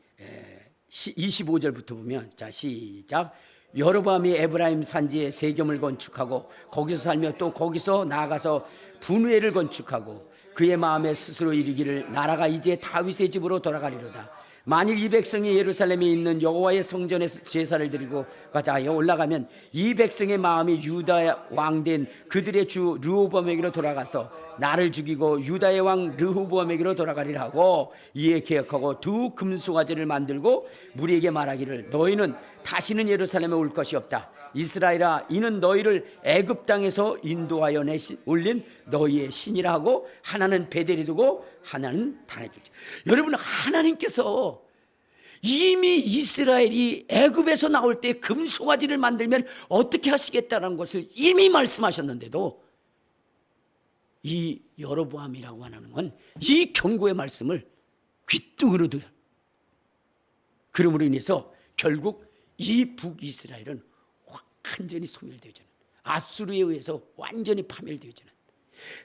25절부터 보면, 자, 시작. 여로보암이 에브라임 산지에 세겜을 건축하고 거기서 살며 또 거기서 나아가서 분회를 건축하고 그의 마음에 스스로 이르기를 나라가 이제 다윗의 집으로 돌아가리로다. 만일 이 백성이 예루살렘에 있는 여호와의 성전에서 제사를 드리고 가자 하여 올라가면 이 백성의 마음이 유다 왕된 그들의 주 르호보암에게로 돌아가서 나를 죽이고 유다의 왕 르호보암에게로 돌아가리라 하고 이에 계획하고 2 금송아지를 만들고 무리에게 말하기를 너희는 다시는 예루살렘에 올 것이 없다. 이스라엘아, 이는 너희를 애굽 땅에서 인도하여 올린 너희의 신이라 하고 하나는 베델에 두고 하나는 단에 두지. 여러분, 하나님께서 이미 이스라엘이 애굽에서 나올 때 금송아지를 만들면 어떻게 하시겠다는 것을 이미 말씀하셨는데도 이 여로보암이라고 하는 건 이 경고의 말씀을 귀뚱으로 들어요. 그러므로 인해서 결국 이 북이스라엘은 완전히 소멸되어지는, 아수르에 의해서 완전히 파멸되어지는,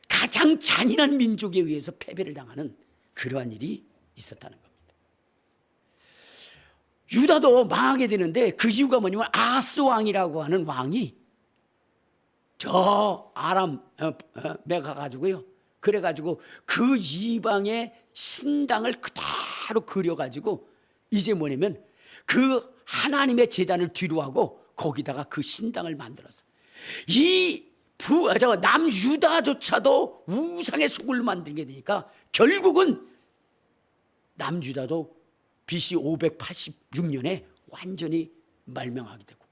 가장 잔인한 민족에 의해서 패배를 당하는 그러한 일이 있었다는 겁니다. 유다도 망하게 되는데 그 이유가 뭐냐면 아스 왕이라고 하는 왕이 저 아람에 가가지고요, 그래가지고 그 이방의 신당을 그대로 그려가지고 이제 뭐냐면 그 하나님의 제단을 뒤로하고 거기다가 그 신당을 만들어서 이 남유다조차도 우상의 속을 만들게 되니까 결국은 남유다도 BC 586년에 완전히 말명하게 되고,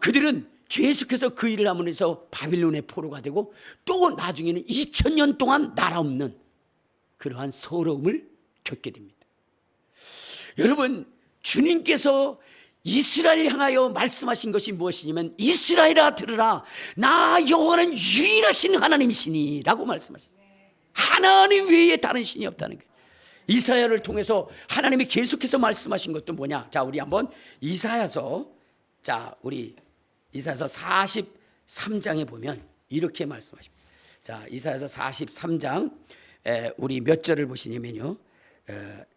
그들은 계속해서 그 일을 하면서 바빌론의 포로가 되고 또 나중에는 2000년 동안 나라 없는 그러한 서러움을 겪게 됩니다. 여러분, 주님께서 이스라엘 향하여 말씀하신 것이 무엇이냐면 이스라엘아 들으라, 나 여호와는 유일하신 하나님이시니 라고 말씀하셨어요. 하나님 외에 다른 신이 없다는 거예요. 이사야를 통해서 하나님이 계속해서 말씀하신 것도 뭐냐? 자, 우리 한번 이사야서 43장에 보면 이렇게 말씀하십니다. 자, 이사야서 43장 우리 몇 절을 보시냐면요,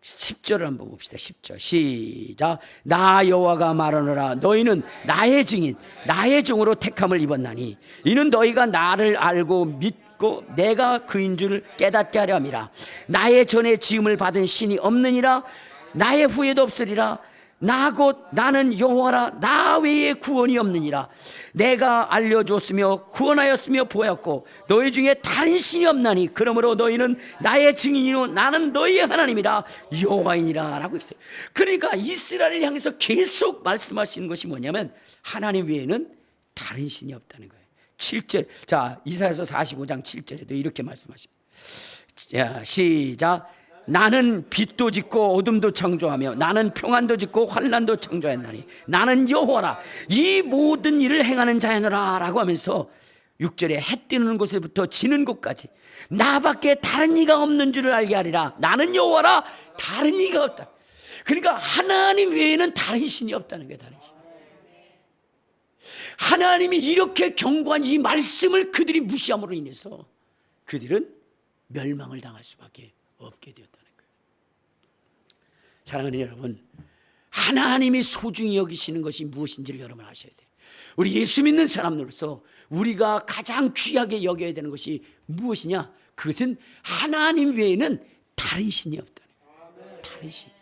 10절을 한번 봅시다. 10절 시작. 나 여호와가 말하노라, 너희는 나의 증인 나의 종으로 택함을 입었나니 이는 너희가 나를 알고 믿고 내가 그인 줄 깨닫게 하려 함이라. 나의 전에 지음을 받은 신이 없느니라. 나의 후에도 없으리라. 나 곧 나는 여호와라. 나 외에 구원이 없느니라. 내가 알려주었으며 구원하였으며 보였고 너희 중에 다른 신이 없나니 그러므로 너희는 나의 증인이요 나는 너희의 하나님이라 여호와이니라 라고 했어요. 그러니까 이스라엘을 향해서 계속 말씀하시는 것이 뭐냐면 하나님 외에는 다른 신이 없다는 거예요. 7절, 자 이사야서 45장 7절에도 이렇게 말씀하십니다. 자, 시작. 나는 빛도 짓고 어둠도 창조하며 나는 평안도 짓고 환난도 창조했나니 나는 여호와라. 이 모든 일을 행하는 자여라 라고 하면서 6절에 해 뜨는 곳에부터 지는 곳까지 나밖에 다른 이가 없는 줄을 알게 하리라. 나는 여호와라. 다른 이가 없다. 그러니까 하나님 외에는 다른 신이 없다는 거예요. 다른 신. 하나님이 이렇게 견고한 이 말씀을 그들이 무시함으로 인해서 그들은 멸망을 당할 수밖에 없게 되었다는 거예요. 사랑하는 여러분, 하나님이 소중히 여기시는 것이 무엇인지를 여러분 아셔야 돼요. 우리 예수 믿는 사람으로서 우리가 가장 귀하게 여겨야 되는 것이 무엇이냐? 그것은 하나님 외에는 다른 신이 없다는 거예요. 다른 신.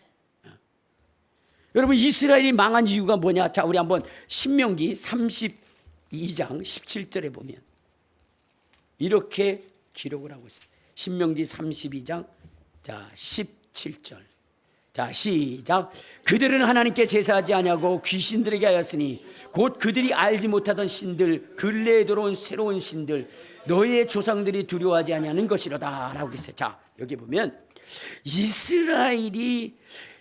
여러분, 이스라엘이 망한 이유가 뭐냐? 자, 우리 한번 신명기 32장 17절에 보면 이렇게 기록을 하고 있어요. 신명기 32장 자 17절. 자 시작. 그들은 하나님께 제사하지 아니하고 귀신들에게 하였으니 곧 그들이 알지 못하던 신들 근래에 들어온 새로운 신들 너희의 조상들이 두려워하지 아니하는 것이로다 라고 했어요. 자 여기 보면 이스라엘이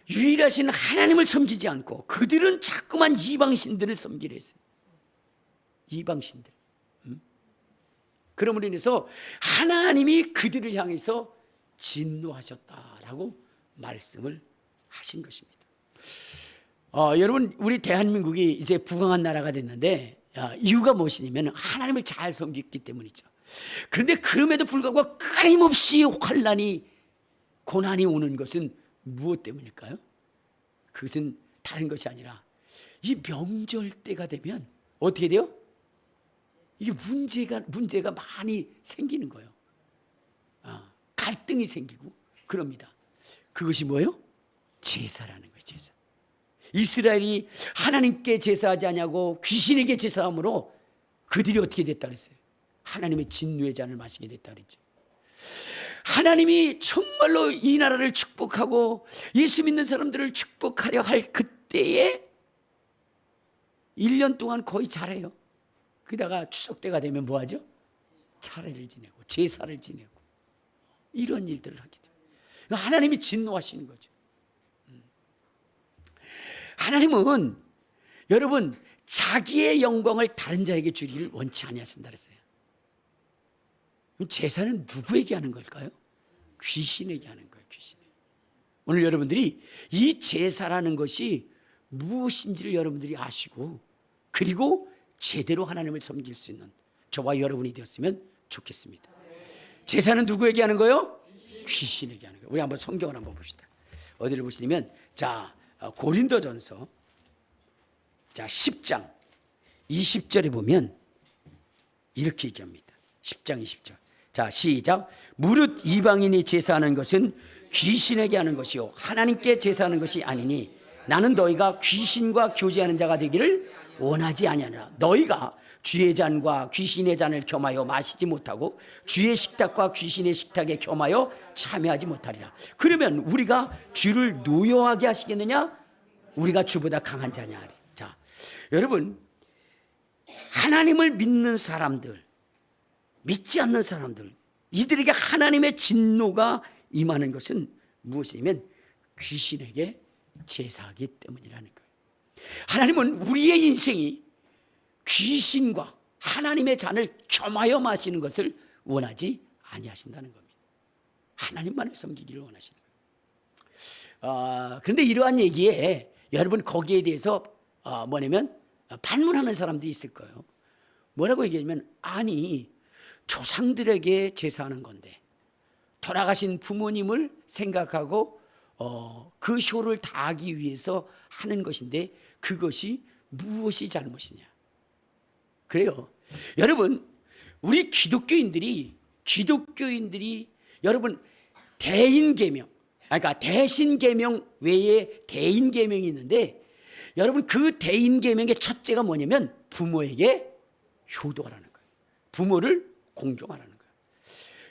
유일하신 하나님을 섬기지 않고 그들은 자꾸만 이방신들을 섬기려 했어요. 이방신들. 그러므로 인해서 하나님이 그들을 향해서 진노하셨다라고 말씀을 하신 것입니다. 여러분, 우리 대한민국이 이제 부강한 나라가 됐는데 이유가 무엇이냐면 하나님을 잘 섬겼기 때문이죠. 그런데 그럼에도 불구하고 끊임없이 환난이 고난이 오는 것은 무엇 때문일까요? 그것은 다른 것이 아니라 이 명절 때가 되면 어떻게 돼요? 이게 문제가 많이 생기는 거예요. 갈등이 생기고 그럽니다. 그것이 뭐예요? 제사라는 거예요. 제사. 이스라엘이 하나님께 제사하지 아니하고 귀신에게 제사함으로 그들이 어떻게 됐다 그랬어요? 하나님의 진노의 잔을 마시게 됐다 그랬죠. 하나님이 정말로 이 나라를 축복하고 예수 믿는 사람들을 축복하려 할 그때에 1년 동안 거의 잘해요. 그러다가 추석 때가 되면 뭐하죠? 차례를 지내고 제사를 지내고 이런 일들을 하게 돼요. 하나님이 진노하시는 거죠. 하나님은 여러분 자기의 영광을 다른 자에게 주기를 원치 아니하신다 그랬어요. 그럼 제사는 누구에게 하는 걸까요? 귀신에게 하는 거예요. 귀신에게. 오늘 여러분들이 이 제사라는 것이 무엇인지를 여러분들이 아시고 그리고 제대로 하나님을 섬길 수 있는 저와 여러분이 되었으면 좋겠습니다. 제사는 누구에게 하는 거예요? 귀신에게 하는 거예요. 우리 한번 성경을 한번 봅시다. 어디를 보시냐면 자 고린도전서 자 10장 20절에 보면 이렇게 얘기합니다. 10장 20절. 자 시작. 무릇 이방인이 제사하는 것은 귀신에게 하는 것이요 하나님께 제사하는 것이 아니니 나는 너희가 귀신과 교제하는 자가 되기를 원하지 아니하노라. 너희가 주의 잔과 귀신의 잔을 겸하여 마시지 못하고 주의 식탁과 귀신의 식탁에 겸하여 참여하지 못하리라. 그러면 우리가 주를 노여하게 하시겠느냐? 우리가 주보다 강한 자냐? 자, 여러분 하나님을 믿는 사람들, 믿지 않는 사람들, 이들에게 하나님의 진노가 임하는 것은 무엇이냐면 귀신에게 제사하기 때문이라는 거예요. 하나님은 우리의 인생이 귀신과 하나님의 잔을 겸하여 마시는 것을 원하지 아니하신다는 겁니다. 하나님만을 섬기기를 원하시는 거예요. 그런데 이러한 얘기에 여러분 거기에 대해서 뭐냐면 반문하는 사람들이 있을 거예요. 뭐라고 얘기하냐면 아니 조상들에게 제사하는 건데 돌아가신 부모님을 생각하고 그 효를 다하기 위해서 하는 것인데 그것이 무엇이 잘못이냐? 그래요. 여러분, 우리 기독교인들이 기독교인들이 여러분 대인계명, 그러니까 대신계명 외에 대인계명이 있는데 여러분 그 대인계명의 첫째가 뭐냐면 부모에게 효도하라는 거예요. 부모를 공경하라는 거예요.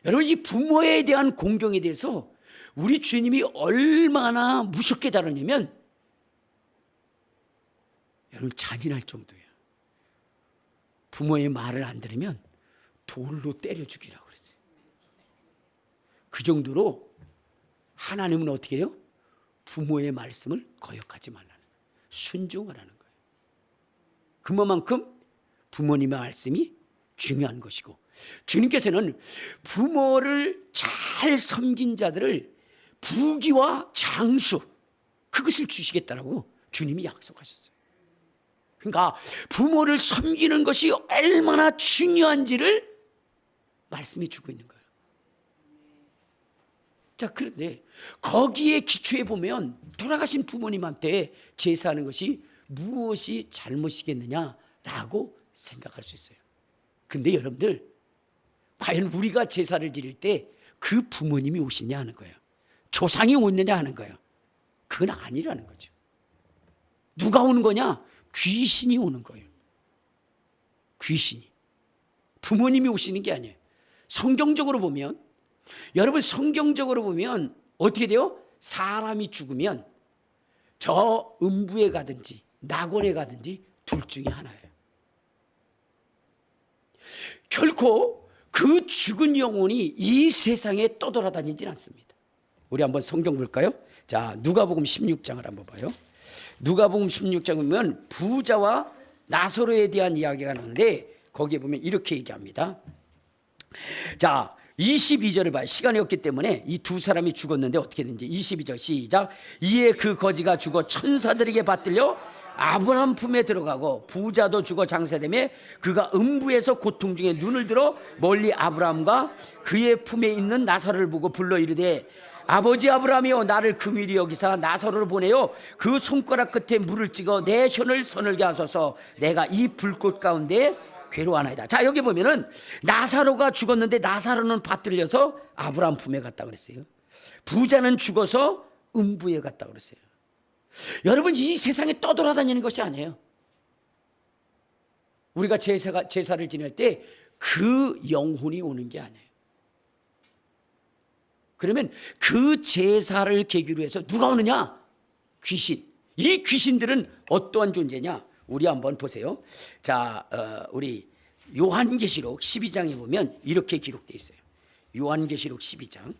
여러분 이 부모에 대한 공경에 대해서 우리 주님이 얼마나 무섭게 다루냐면 여러분 잔인할 정도예요. 부모의 말을 안 들으면 돌로 때려 죽이라고 그랬어요. 그 정도로 하나님은 어떻게 해요? 부모의 말씀을 거역하지 말라는 거예요. 순종하라는 거예요. 그만큼 부모님의 말씀이 중요한 것이고 주님께서는 부모를 잘 섬긴 자들을 부귀와 장수 그것을 주시겠다라고 주님이 약속하셨어요. 그러니까 부모를 섬기는 것이 얼마나 중요한지를 말씀해 주고 있는 거예요. 자, 그런데 거기에 기초에 보면 돌아가신 부모님한테 제사하는 것이 무엇이 잘못이겠느냐라고 생각할 수 있어요. 근데 여러분들 과연 우리가 제사를 드릴 때 그 부모님이 오시냐 하는 거예요. 조상이 오느냐 하는 거예요. 그건 아니라는 거죠. 누가 오는 거냐? 귀신이 오는 거예요. 귀신이. 부모님이 오시는 게 아니에요. 성경적으로 보면 여러분 성경적으로 보면 어떻게 돼요? 사람이 죽으면 저 음부에 가든지 낙원에 가든지 둘 중에 하나예요. 결코 그 죽은 영혼이 이 세상에 떠돌아다니진 않습니다. 우리 한번 성경 볼까요? 자, 누가복음 16장을 한번 봐요. 누가복음 16장 보면 부자와 나사로에 대한 이야기가 나오는데 거기에 보면 이렇게 얘기합니다. 자, 22절을 봐요. 시간이 없기 때문에 이 두 사람이 죽었는데 어떻게 된지 22절 시작. 이에 그 거지가 죽어 천사들에게 받들려 아브라함 품에 들어가고 부자도 죽어 장사되매 그가 음부에서 고통 중에 눈을 들어 멀리 아브라함과 그의 품에 있는 나사로를 보고 불러 이르되 아버지 아브라함이여 나를 긍휼히 여기사 나사로를 보내요 그 손가락 끝에 물을 찍어 내 혀를 서늘게 하소서 내가 이 불꽃 가운데 괴로워하나이다. 자, 여기 보면은 나사로가 죽었는데 나사로는 받들려서 아브라함 품에 갔다 그랬어요. 부자는 죽어서 음부에 갔다 그랬어요. 여러분 이 세상에 떠돌아다니는 것이 아니에요. 우리가 제사를 지낼 때 그 영혼이 오는 게 아니에요. 그러면 그 제사를 계기로 해서 누가 오느냐? 귀신. 이 귀신들은 어떠한 존재냐? 우리 한번 보세요. 자, 우리 요한계시록 12장에 보면 이렇게 기록되어 있어요. 요한계시록 12장.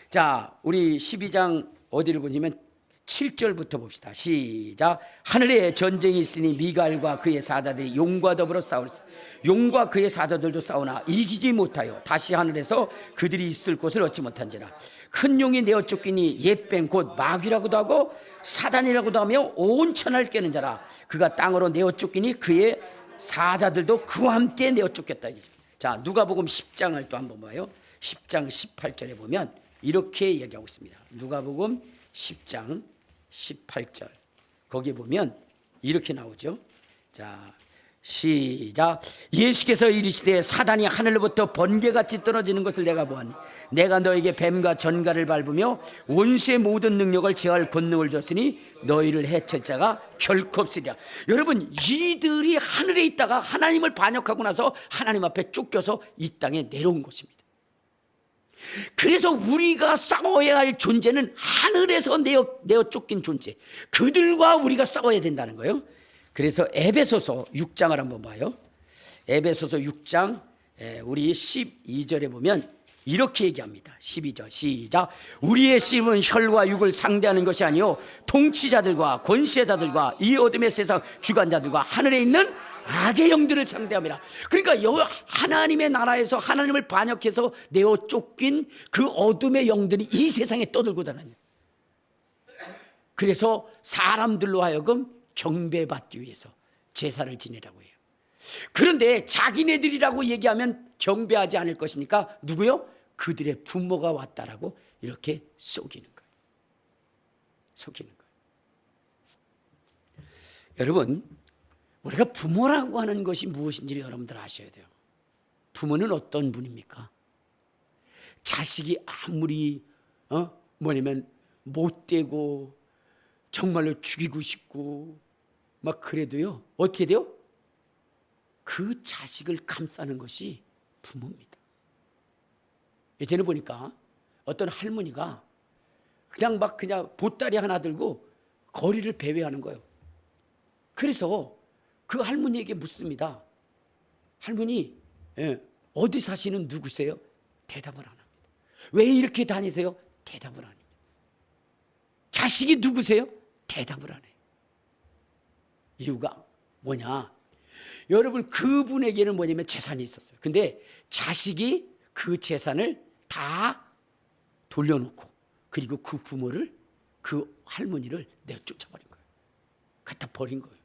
자, 우리 12장 어디를 보냐면 7절부터 봅시다. 시작. 하늘에 전쟁이 있으니 미갈과 그의 사자들이 용과 더불어 싸울세. 용과 그의 사자들도 싸우나 이기지 못하여 다시 하늘에서 그들이 있을 곳을 얻지 못한지라. 큰 용이 내어 쫓기니 옛뱀 곧 마귀라고도 하고 사단이라고도 하며 온 천하를 깨는 자라. 그가 땅으로 내어 쫓기니 그의 사자들도 그와 함께 내어 쫓겼다. 자, 누가복음 10장을 또 한번 봐요. 10장 18절에 보면 이렇게 얘기하고 있습니다. 누가복음 10장 18절 거기에 보면 이렇게 나오죠. 자, 시작. 예수께서 이르시되 사단이 하늘로부터 번개같이 떨어지는 것을 내가 보았니 내가 너에게 뱀과 전갈을 밟으며 원수의 모든 능력을 제할 권능을 줬으니 너희를 해칠 자가 결코 없으리라. 여러분 이들이 하늘에 있다가 하나님을 반역하고 나서 하나님 앞에 쫓겨서 이 땅에 내려온 것입니다. 그래서 우리가 싸워야 할 존재는 하늘에서 내어 쫓긴 존재, 그들과 우리가 싸워야 된다는 거예요. 그래서 에베소서 6장을 한번 봐요. 에베소서 6장 우리 12절에 보면 이렇게 얘기합니다. 12절 시작. 우리의 씨름은 혈과 육을 상대하는 것이 아니요 통치자들과 권세자들과 이 어둠의 세상 주관자들과 하늘에 있는 악의 영들을 상대합니다. 그러니까 하나님의 나라에서 하나님을 반역해서 내어 쫓긴 그 어둠의 영들이 이 세상에 떠들고 다녀요. 그래서 사람들로 하여금 경배받기 위해서 제사를 지내라고 해요. 그런데 자기네들이라고 얘기하면 경배하지 않을 것이니까 누구요? 그들의 부모가 왔다라고 이렇게 속이는 거예요. 속이는 거예요. 여러분, 우리가 부모라고 하는 것이 무엇인지를 여러분들 아셔야 돼요. 부모는 어떤 분입니까? 자식이 아무리 뭐냐면 못되고 정말로 죽이고 싶고 막 그래도요, 어떻게 돼요? 그 자식을 감싸는 것이 부모입니다. 예전에 보니까 어떤 할머니가 그냥 보따리 하나 들고 거리를 배회하는 거예요. 그래서 그 할머니에게 묻습니다. 할머니, 어디 사시는 누구세요? 대답을 안 합니다. 왜 이렇게 다니세요? 대답을 안 합니다. 자식이 누구세요? 대답을 안 해요. 이유가 뭐냐? 여러분, 그분에게는 뭐냐면 재산이 있었어요. 근데 자식이 그 재산을 다 돌려놓고, 그리고 그 부모를, 그 할머니를 내쫓아버린 거예요. 갖다 버린 거예요.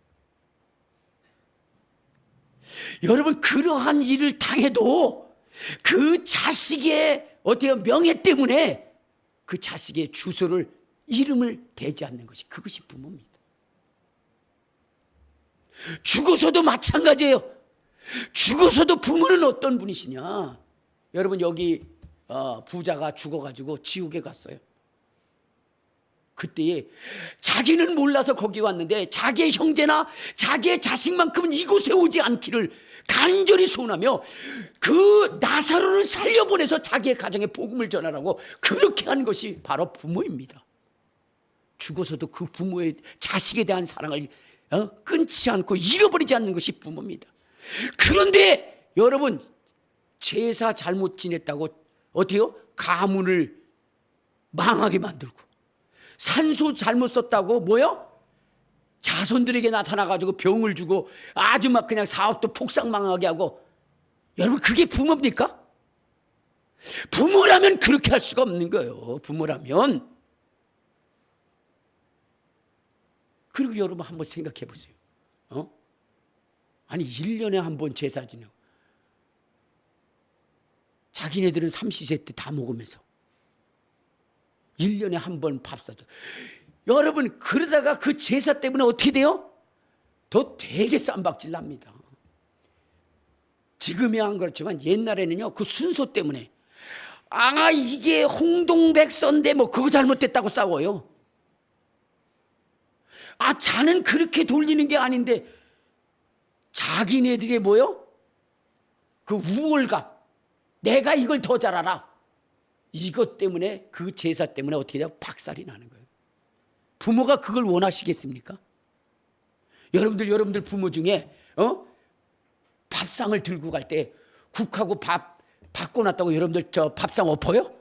여러분, 그러한 일을 당해도 그 자식의 어때요? 명예 때문에 그 자식의 주소를, 이름을 대지 않는 것이, 그것이 부모입니다. 죽어서도 마찬가지예요. 죽어서도 부모는 어떤 분이시냐? 여러분, 여기 부자가 죽어가지고 지옥에 갔어요. 그때에 자기는 몰라서 거기 왔는데 자기의 형제나 자기의 자식만큼은 이곳에 오지 않기를 간절히 소원하며 그 나사로를 살려보내서 자기의 가정에 복음을 전하라고 그렇게 한 것이 바로 부모입니다. 죽어서도 그 부모의 자식에 대한 사랑을 끊지 않고 잃어버리지 않는 것이 부모입니다. 그런데 여러분, 제사 잘못 지냈다고 어때요? 가문을 망하게 만들고, 산소 잘못 썼다고 뭐요? 자손들에게 나타나가지고 병을 주고 아주 막 그냥 사업도 폭삭망하게 하고. 여러분, 그게 부모입니까? 부모라면 그렇게 할 수가 없는 거예요. 부모라면. 그리고 여러분 한번 생각해 보세요. 아니 1년에 한 번 제사 지내고 자기네들은 삼시세 때 다 먹으면서 1년에 한 번 밥 사줘. 여러분, 그러다가 그 제사 때문에 어떻게 돼요? 더 되게 쌈박질 납니다. 지금이야 안 그렇지만 옛날에는요, 그 순서 때문에 이게 홍동백서인데 뭐 그거 잘못됐다고 싸워요. 자는 그렇게 돌리는 게 아닌데 자기네들의 뭐요? 그 우월감, 내가 이걸 더 잘 알아, 이것 때문에, 그 제사 때문에 어떻게 돼요? 박살이 나는 거예요. 부모가 그걸 원하시겠습니까? 여러분들 부모 중에 밥상을 들고 갈 때 국하고 밥 바꿔놨다고 여러분들 저 밥상 엎어요?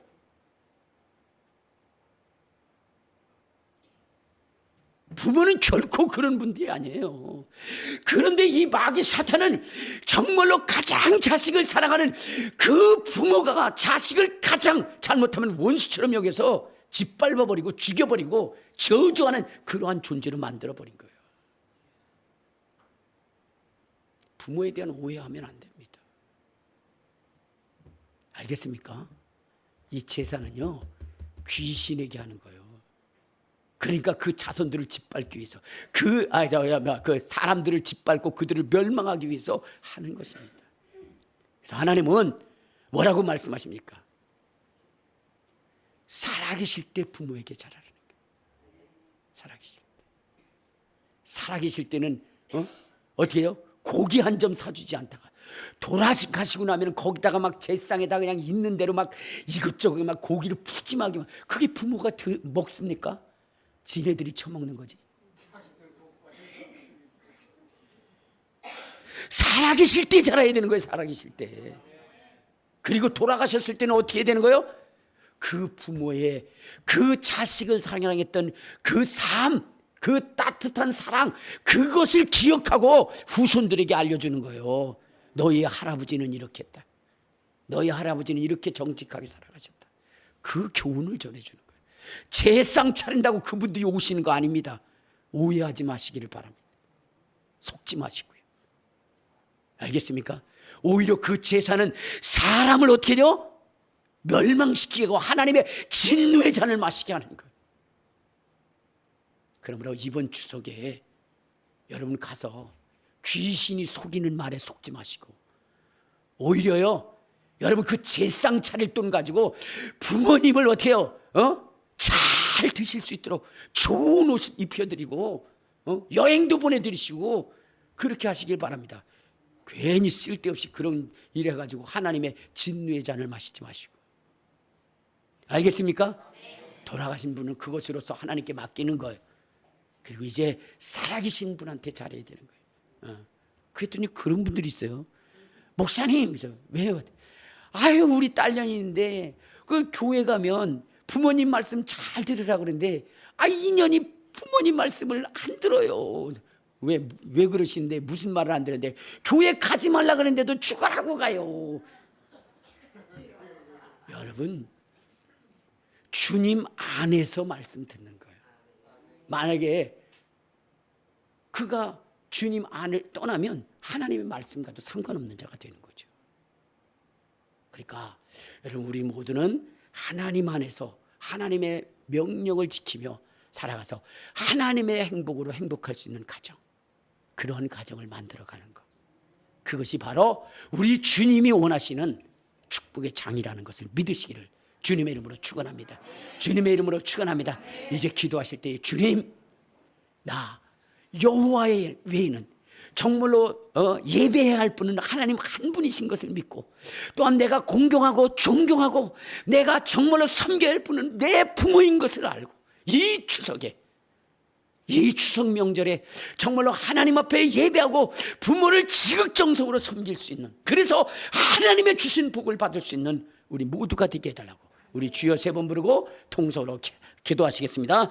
부모는 결코 그런 분들이 아니에요. 그런데 이 마귀 사탄은 정말로 가장 자식을 사랑하는 그 부모가 자식을 가장 잘못하면 원수처럼 여겨서 짓밟아버리고 죽여버리고 저주하는 그러한 존재로 만들어버린 거예요. 부모에 대한 오해하면 안 됩니다. 알겠습니까? 이 제사는요, 귀신에게 하는 거예요. 그러니까 그 자손들을 짓밟기 위해서, 그 사람들을 짓밟고 그들을 멸망하기 위해서 하는 것입니다. 그래서 하나님은 뭐라고 말씀하십니까? 살아계실 때 부모에게 잘하라는 거예요. 살아계실 때. 살아계실 때는 어떻게 해요? 고기 한 점 사주지 않다가 돌아가시고 나면 거기다가 막 제상에다 그냥 있는 대로 막 이것저것 막 고기를 푸짐하게, 그게 부모가 먹습니까? 지네들이 처먹는 거지. 살아계실 때 잘해야 되는 거예요. 살아계실 때. 그리고 돌아가셨을 때는 어떻게 해야 되는 거예요? 그 부모의 그 자식을 사랑했던 그 삶, 그 따뜻한 사랑, 그것을 기억하고 후손들에게 알려주는 거예요. 너희 할아버지는 이렇게 했다. 너희 할아버지는 이렇게 정직하게 살아가셨다. 그 교훈을 전해주는 거예요. 제상 차린다고 그분들이 오시는 거 아닙니다. 오해하지 마시기를 바랍니다. 속지 마시고요. 알겠습니까? 오히려 그 제사는 사람을 어떻게 해요? 멸망시키고 하나님의 진노의 잔을 마시게 하는 거예요. 그러므로 이번 추석에 여러분 가서 귀신이 속이는 말에 속지 마시고 오히려요, 여러분 그 제상 차릴 돈 가지고 부모님을 어떻게 해요? 잘 드실 수 있도록 좋은 옷 입혀드리고 여행도 보내드리시고 그렇게 하시길 바랍니다. 괜히 쓸데없이 그런 일 해가지고 하나님의 진노의 잔을 마시지 마시고. 알겠습니까? 돌아가신 분은 그것으로서 하나님께 맡기는 거예요. 그리고 이제 살아계신 분한테 잘해야 되는 거예요. 그랬더니 그런 분들이 있어요. 목사님, 왜요? 아유, 우리 딸년인데 그 교회 가면 부모님 말씀 잘 들으라 그러는데 2년이 부모님 말씀을 안 들어요. 왜 그러시는데, 무슨 말을 안 들었는데, 교회 가지 말라 그랬는데도 죽으라고 가요. 여러분, 주님 안에서 말씀 듣는 거예요. 만약에 그가 주님 안을 떠나면 하나님의 말씀과도 상관없는 자가 되는 거죠. 그러니까 여러분, 우리 모두는 하나님 안에서 하나님의 명령을 지키며 살아가서 하나님의 행복으로 행복할 수 있는 가정, 그런 가정을 만들어가는 것, 그것이 바로 우리 주님이 원하시는 축복의 장이라는 것을 믿으시기를 주님의 이름으로 축원합니다. 주님의 이름으로 축원합니다. 이제 기도하실 때, 주님, 나 여호와의 외에는 정말로 예배해야 할 분은 하나님 한 분이신 것을 믿고, 또한 내가 공경하고 존경하고 내가 정말로 섬겨야 할 분은 내 부모인 것을 알고, 이 추석에, 이 추석 명절에 정말로 하나님 앞에 예배하고 부모를 지극정성으로 섬길 수 있는, 그래서 하나님의 주신 복을 받을 수 있는 우리 모두가 되게 해달라고 우리 주여 3번 부르고 통성으로 기도하시겠습니다.